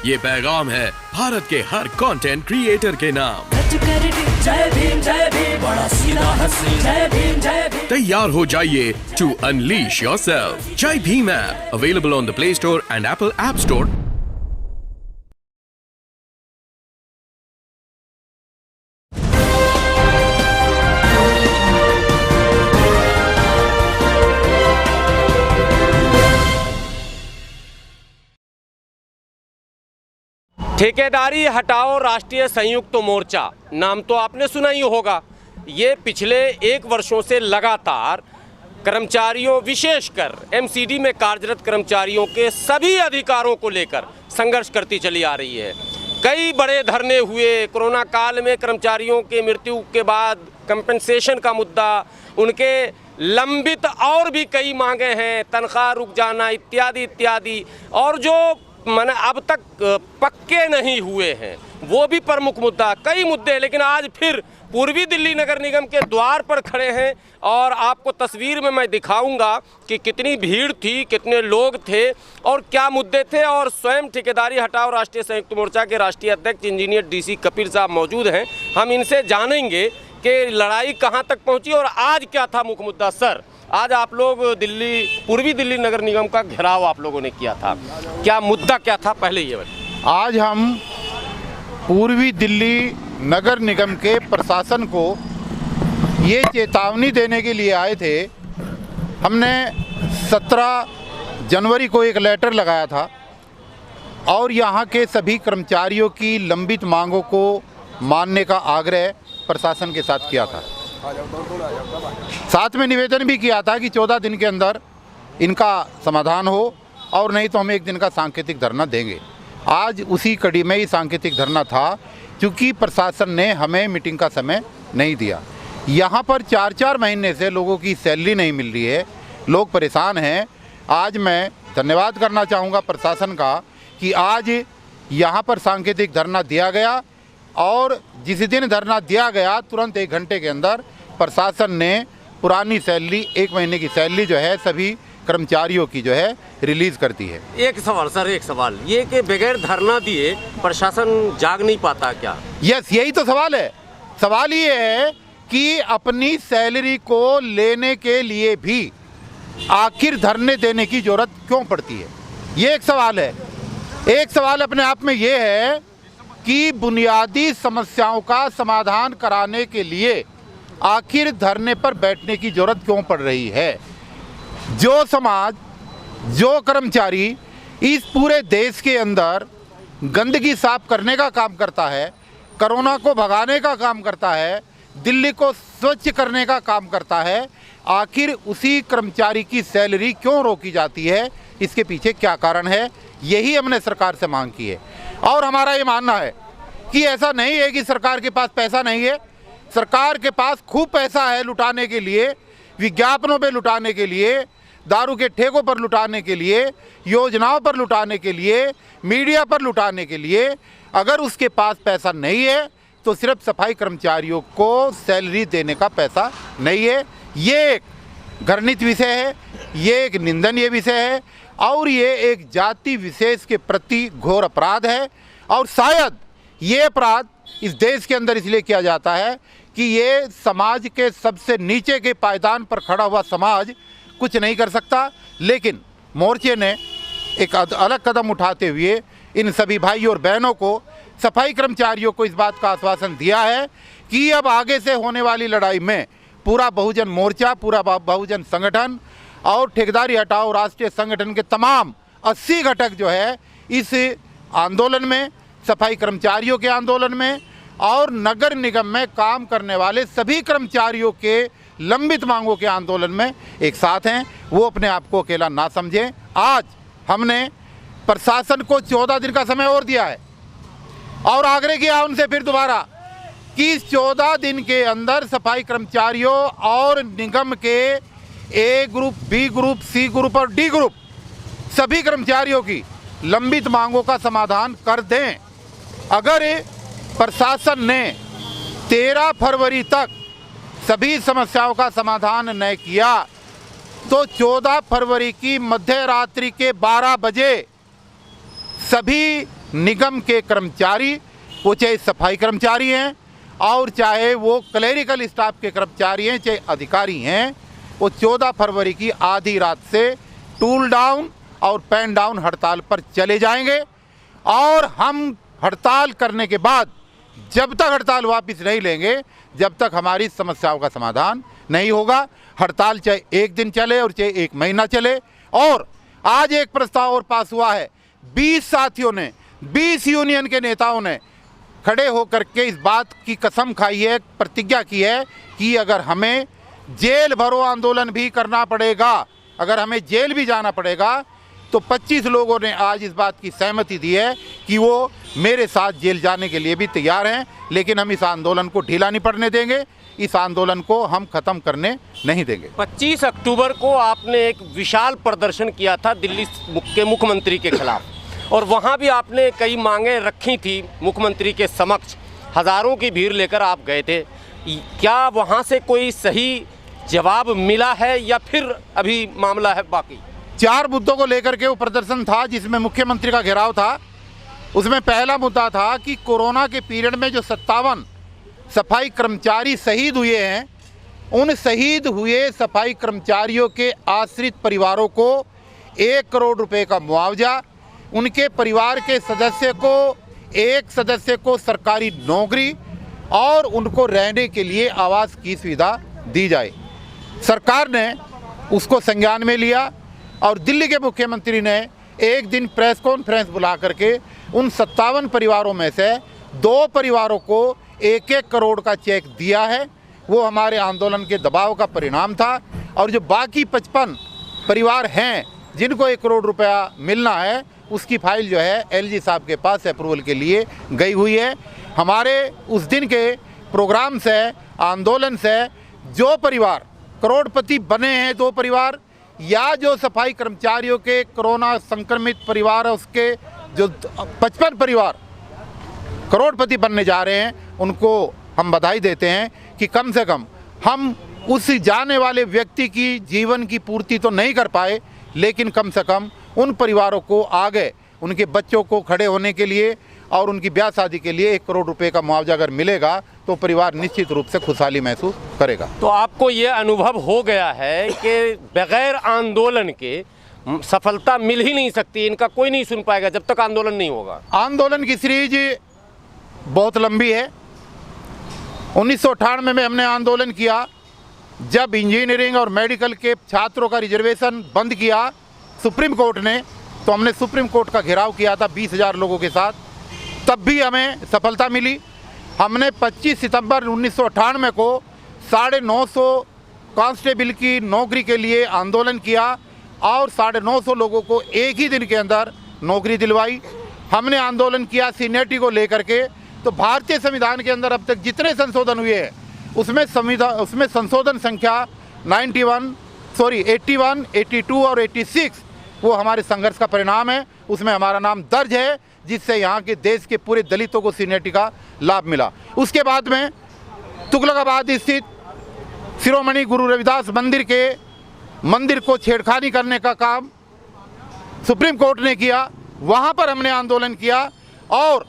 ये पैगाम है भारत के हर कंटेंट क्रिएटर के नाम। जय भीम बड़ा सीधा हंसी, जय भीम। तैयार हो जाइए to unleash yourself. Jai Bhim app available on the Play Store and Apple App Store. ठेकेदारी हटाओ राष्ट्रीय संयुक्त मोर्चा, नाम तो आपने सुना ही होगा। ये पिछले 1 वर्षों से लगातार कर्मचारियों, विशेषकर एमसीडी में कार्यरत कर्मचारियों के सभी अधिकारों को लेकर संघर्ष करती चली आ रही है। कई बड़े धरने हुए। कोरोना काल में कर्मचारियों के मृत्यु के बाद कंपनसेशन का मुद्दा, उनके लंबित और भी कई मांगे हैं, तनख्वाह रुक जाना इत्यादि इत्यादि, और जो माने अब तक पक्के नहीं हुए हैं वो भी प्रमुख मुद्दा। कई मुद्दे, लेकिन आज फिर पूर्वी दिल्ली नगर निगम के द्वार पर खड़े हैं और आपको तस्वीर में मैं दिखाऊंगा कि कितनी भीड़ थी, कितने लोग थे और क्या मुद्दे थे। और स्वयं ठेकेदारी हटाओ राष्ट्रीय संयुक्त मोर्चा के राष्ट्रीय अध्यक्ष इंजीनियर डीसी कपिल साहब मौजूद हैं। हम इनसे जानेंगे कि लड़ाई कहाँ तक पहुँची और आज क्या था मुख्य मुद्दा। सर, आज आप लोग पूर्वी दिल्ली नगर निगम का घेराव आप लोगों ने किया था, क्या मुद्दा क्या था, पहले ये बताइए। आज हम पूर्वी दिल्ली नगर निगम के प्रशासन को ये चेतावनी देने के लिए आए थे। हमने 17 जनवरी को एक लेटर लगाया था और यहाँ के सभी कर्मचारियों की लंबित मांगों को मानने का आग्रह प्रशासन के साथ किया था। साथ में निवेदन भी किया था कि 14 दिन के अंदर इनका समाधान हो और नहीं तो हम 1 दिन का सांकेतिक धरना देंगे। आज उसी कड़ी में ही सांकेतिक धरना था, क्योंकि प्रशासन ने हमें मीटिंग का समय नहीं दिया। यहाँ पर 4-4 महीने से लोगों की सैलरी नहीं मिल रही है, लोग परेशान हैं। आज मैं धन्यवाद करना चाहूँगा प्रशासन का कि आज यहाँ पर सांकेतिक धरना दिया गया और जिस दिन धरना दिया गया तुरंत 1 घंटे के अंदर प्रशासन ने पुरानी सैलरी, 1 महीने की सैलरी जो है सभी कर्मचारियों की जो है रिलीज़ कर दी है। एक सवाल सर, एक सवाल ये कि बगैर धरना दिए प्रशासन जाग नहीं पाता क्या? यस, यही तो सवाल है। सवाल ये है कि अपनी सैलरी को लेने के लिए भी आखिर धरने देने की जरूरत क्यों पड़ती है, ये एक सवाल है। एक सवाल अपने आप में ये है कि बुनियादी समस्याओं का समाधान कराने के लिए आखिर धरने पर बैठने की जरूरत क्यों पड़ रही है। जो समाज, जो कर्मचारी इस पूरे देश के अंदर गंदगी साफ करने का काम करता है, कोरोना को भगाने का काम करता है, दिल्ली को स्वच्छ करने का काम करता है, आखिर उसी कर्मचारी की सैलरी क्यों रोकी जाती है, इसके पीछे क्या कारण है, यही हमने सरकार से मांग की है। और हमारा ये मानना है कि ऐसा नहीं है कि सरकार के पास पैसा नहीं है। सरकार के पास खूब पैसा है लुटाने के लिए, विज्ञापनों पे लुटाने के लिए, दारू के ठेकों पर लुटाने के लिए, योजनाओं पर लुटाने के लिए, मीडिया पर लुटाने के लिए। अगर उसके पास पैसा नहीं है तो सिर्फ सफाई कर्मचारियों को सैलरी देने का पैसा नहीं है। ये एक घृणित विषय है, ये एक निंदनीय विषय है और ये एक जाति विशेष के प्रति घोर अपराध है। और शायद ये अपराध इस देश के अंदर इसलिए किया जाता है कि ये समाज के सबसे नीचे के पायदान पर खड़ा हुआ समाज कुछ नहीं कर सकता, लेकिन मोर्चे ने एक अलग कदम उठाते हुए इन सभी भाइयों और बहनों को, सफाई कर्मचारियों को इस बात का आश्वासन दिया है कि अब आगे से होने वाली लड़ाई में पूरा बहुजन मोर्चा, पूरा बहुजन संगठन और ठेकेदारी हटाओ राष्ट्रीय संगठन के तमाम 80 घटक जो है इस आंदोलन में, सफाई कर्मचारियों के आंदोलन में और नगर निगम में काम करने वाले सभी कर्मचारियों के लंबित मांगों के आंदोलन में एक साथ हैं। वो अपने आप को अकेला ना समझें। आज हमने प्रशासन को 14 दिन का समय और दिया है और आग्रह किया उनसे फिर दोबारा कि इस 14 दिन के अंदर सफाई कर्मचारियों और निगम के A group, B group, C group और डी ग्रुप सभी कर्मचारियों की लंबित मांगों का समाधान कर दें। अगर प्रशासन ने 13 फरवरी तक सभी समस्याओं का समाधान न किया तो 14 फरवरी की मध्य रात्रि के 12 बजे सभी निगम के कर्मचारी, वो चाहे सफाई कर्मचारी हैं और चाहे वो क्लेरिकल स्टाफ के कर्मचारी हैं, चाहे अधिकारी हैं, वो 14 फरवरी की आधी रात से टूल डाउन और पेन डाउन हड़ताल पर चले जाएंगे। और हम हड़ताल करने के बाद जब तक हड़ताल वापस नहीं लेंगे, जब तक हमारी समस्याओं का समाधान नहीं होगा। हड़ताल चाहे 1 दिन चले और चाहे 1 महीना चले। और आज एक प्रस्ताव और पास हुआ है, 20 साथियों ने, 20 यूनियन के नेताओं ने खड़े होकर के इस बात की कसम खाई है, प्रतिज्ञा की है कि अगर हमें जेल भरो आंदोलन भी करना पड़ेगा, अगर हमें जेल भी जाना पड़ेगा, तो 25 लोगों ने आज इस बात की सहमति दी है कि वो मेरे साथ जेल जाने के लिए भी तैयार हैं। लेकिन हम इस आंदोलन को ढीला नहीं पड़ने देंगे, इस आंदोलन को हम ख़त्म करने नहीं देंगे। 25 अक्टूबर को आपने एक विशाल प्रदर्शन किया था दिल्ली के मुख्यमंत्री के खिलाफ, और वहाँ भी आपने कई मांगें रखी थी मुख्यमंत्री के समक्ष। हज़ारों की भीड़ लेकर आप गए थे। क्या वहाँ से कोई सही जवाब मिला है या फिर अभी मामला है बाकी? 4 मुद्दों को लेकर के वो प्रदर्शन था जिसमें मुख्यमंत्री का घेराव था। उसमें पहला मुद्दा था कि कोरोना के पीरियड में जो 57 सफाई कर्मचारी शहीद हुए हैं, उन शहीद हुए सफाई कर्मचारियों के आश्रित परिवारों को 1 करोड़ रुपए का मुआवजा, उनके परिवार के सदस्य को, एक सदस्य को सरकारी नौकरी और उनको रहने के लिए आवास की सुविधा दी जाए। सरकार ने उसको संज्ञान में लिया और दिल्ली के मुख्यमंत्री ने एक दिन प्रेस कॉन्फ्रेंस बुला करके उन 57 परिवारों में से 2 परिवारों को 1-1 करोड़ का चेक दिया है। वो हमारे आंदोलन के दबाव का परिणाम था। और जो बाकी 55 परिवार हैं जिनको 1 करोड़ रुपया मिलना है, उसकी फाइल जो है एलजी साहब के पास अप्रूवल के लिए गई हुई है। हमारे उस दिन के प्रोग्राम से, आंदोलन से जो परिवार करोड़पति बने हैं, 2 परिवार, या जो सफाई कर्मचारियों के कोरोना संक्रमित परिवार है, उसके जो 55 परिवार करोड़पति बनने जा रहे हैं, उनको हम बधाई देते हैं कि कम से कम हम उस जाने वाले व्यक्ति की जीवन की पूर्ति तो नहीं कर पाए, लेकिन कम से कम उन परिवारों को आगे उनके बच्चों को खड़े होने के लिए और उनकी ब्याह शादी के लिए 1 करोड़ रुपए का मुआवजा अगर मिलेगा तो परिवार निश्चित रूप से खुशहाली महसूस करेगा। तो आपको ये अनुभव हो गया है कि बगैर आंदोलन के सफलता मिल ही नहीं सकती, इनका कोई नहीं सुन पाएगा जब तक आंदोलन नहीं होगा। आंदोलन की सीरीज बहुत लंबी है। 1998 में हमने आंदोलन किया जब इंजीनियरिंग और मेडिकल के छात्रों का रिजर्वेशन बंद किया सुप्रीम कोर्ट ने, तो हमने सुप्रीम कोर्ट का घेराव किया था 20,000 लोगों के साथ, तब भी हमें सफलता मिली। हमने 25 सितंबर 1998 को 950 कांस्टेबल की नौकरी के लिए आंदोलन किया और 950 लोगों को एक ही दिन के अंदर नौकरी दिलवाई। हमने आंदोलन किया सीनियरिटी को लेकर के। तो भारतीय संविधान के अंदर अब तक जितने संशोधन हुए हैं उसमें संशोधन संख्या 81, 82 और 86 वो हमारे संघर्ष का परिणाम है। उसमें हमारा नाम दर्ज है, जिससे यहाँ के देश के पूरे दलितों को सीनियरिटी का लाभ मिला। उसके बाद में तुगलकाबाद स्थित शिरोमणि गुरु रविदास मंदिर को छेड़खानी करने का काम सुप्रीम कोर्ट ने किया। वहाँ पर हमने आंदोलन किया और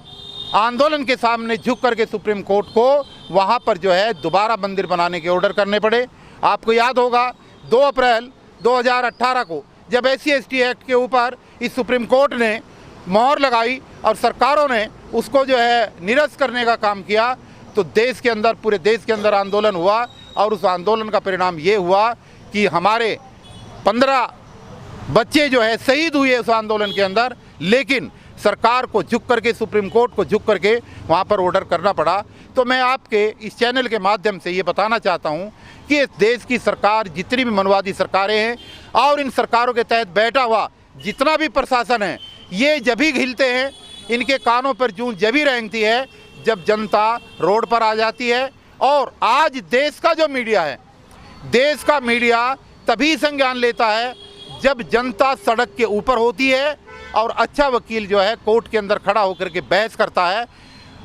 आंदोलन के सामने झुक करके सुप्रीम कोर्ट को वहाँ पर जो है दोबारा मंदिर बनाने के ऑर्डर करने पड़े। आपको याद होगा 2 अप्रैल 2018 को जब SC/ST एक्ट के ऊपर इस सुप्रीम कोर्ट ने मोहर लगाई और सरकारों ने उसको जो है निरस्त करने का काम किया, तो देश के अंदर, पूरे देश के अंदर आंदोलन हुआ और उस आंदोलन का परिणाम ये हुआ कि हमारे 15 बच्चे जो है शहीद हुए उस आंदोलन के अंदर। लेकिन सरकार को झुक करके, सुप्रीम कोर्ट को झुक करके वहाँ पर ऑर्डर करना पड़ा। तो मैं आपके इस चैनल के माध्यम से ये बताना चाहता हूँ कि इस देश की सरकार, जितनी भी मनवादी सरकारें हैं और इन सरकारों के तहत बैठा हुआ जितना भी प्रशासन है, ये जब ही हिलते हैं, इनके कानों पर जूं जब ही रेंगती है जब जनता रोड पर आ जाती है। और आज देश का जो मीडिया है, देश का मीडिया तभी संज्ञान लेता है जब जनता सड़क के ऊपर होती है और अच्छा वकील जो है कोर्ट के अंदर खड़ा होकर के बहस करता है।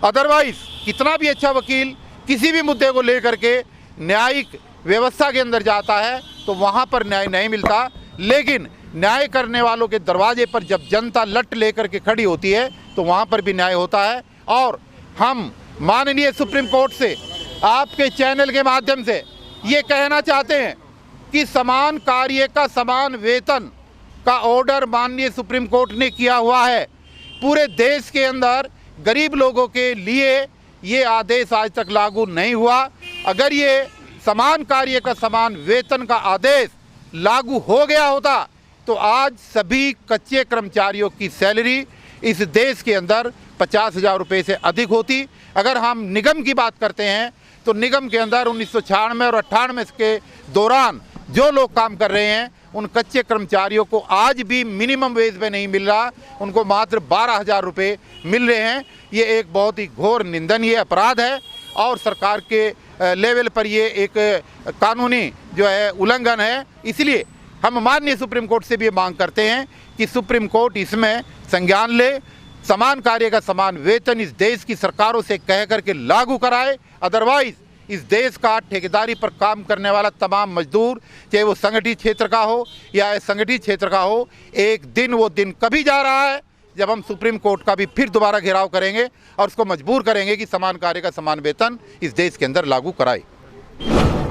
अदरवाइज कितना भी अच्छा वकील किसी भी मुद्दे को लेकर के न्यायिक व्यवस्था के अंदर जाता है तो वहाँ पर न्याय नहीं मिलता। लेकिन न्याय करने वालों के दरवाजे पर जब जनता लट लेकर के खड़ी होती है तो वहाँ पर भी न्याय होता है। और हम माननीय सुप्रीम कोर्ट से आपके चैनल के माध्यम से ये कहना चाहते हैं कि समान कार्य का समान वेतन का ऑर्डर माननीय सुप्रीम कोर्ट ने किया हुआ है। पूरे देश के अंदर गरीब लोगों के लिए ये आदेश आज तक लागू नहीं हुआ। अगर ये समान कार्य का समान वेतन का आदेश लागू हो गया होता तो आज सभी कच्चे कर्मचारियों की सैलरी इस देश के अंदर 50,000 रुपये से अधिक होती। अगर हम निगम की बात करते हैं तो निगम के अंदर 1996 और 98 के दौरान जो लोग काम कर रहे हैं उन कच्चे कर्मचारियों को आज भी मिनिमम वेज पे नहीं मिल रहा, उनको मात्र 12,000 रुपये मिल रहे हैं। ये एक बहुत ही घोर निंदनीय अपराध है और सरकार के लेवल पर ये एक कानूनी जो है उल्लंघन है। इसलिए हम माननीय सुप्रीम कोर्ट से भी मांग करते हैं कि सुप्रीम कोर्ट इसमें संज्ञान ले, समान कार्य का समान वेतन इस देश की सरकारों से कह करके लागू कराए। अदरवाइज इस देश का ठेकेदारी पर काम करने वाला तमाम मजदूर, चाहे वो संगठित क्षेत्र का हो या असंगठित क्षेत्र का हो, एक दिन वो दिन कभी जा रहा है जब हम सुप्रीम कोर्ट का भी फिर दोबारा घेराव करेंगे और उसको मजबूर करेंगे कि समान कार्य का समान वेतन इस देश के अंदर लागू कराए।